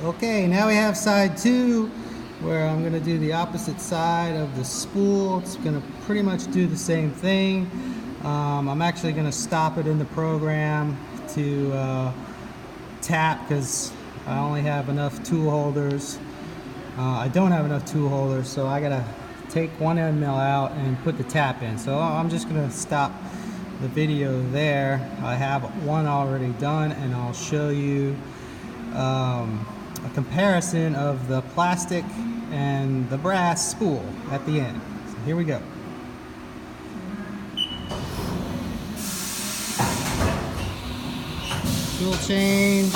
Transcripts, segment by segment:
Okay, now we have side 2 where I'm going to do the opposite side of the spool. It's going to pretty much do the same thing. I'm actually going to stop it in the program to tap because I only have enough tool holders. I don't have enough tool holders, so I got to take one end mill out and put the tap in. So I'm just going to stop the video there. I have one already done, and I'll show you a comparison of the plastic and the brass spool at the end. So here we go. Tool change.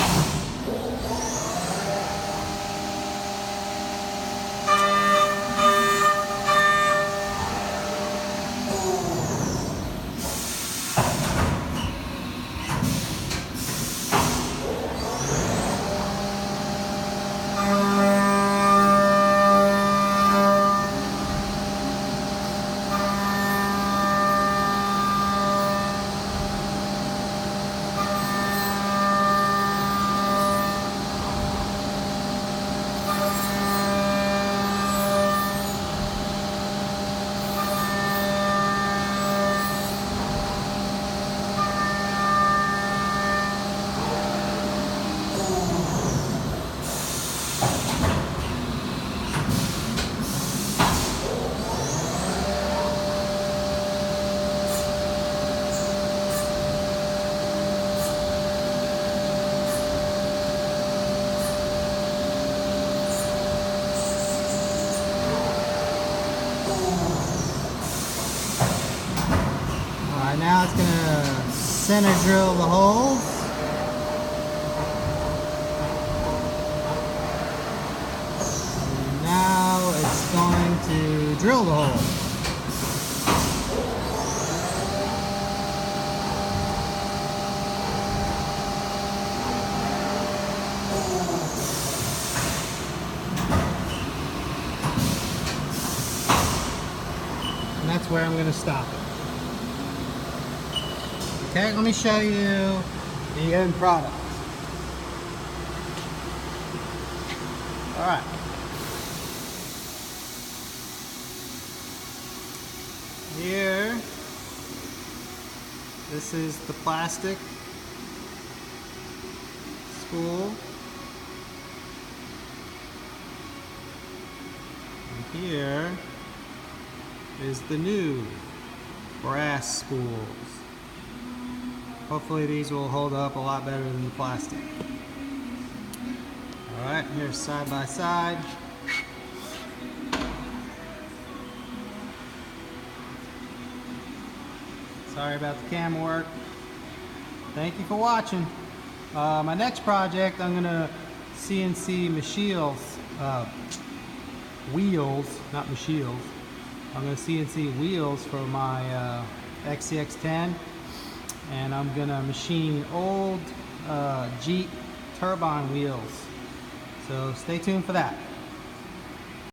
Now it's going to center drill the holes. And now it's going to drill the holes. And that's where I'm going to stop it. Okay, let me show you the end product. Alright. Here, this is the plastic spool. And here is the new brass spools. Hopefully these will hold up a lot better than the plastic. Alright, here's side by side. Sorry about the camera work. Thank you for watching. My next project, I'm going to CNC machines, wheels, not machines. I'm going to CNC wheels for my ECX 10. And I'm gonna machine old Jeep turbine wheels. So stay tuned for that.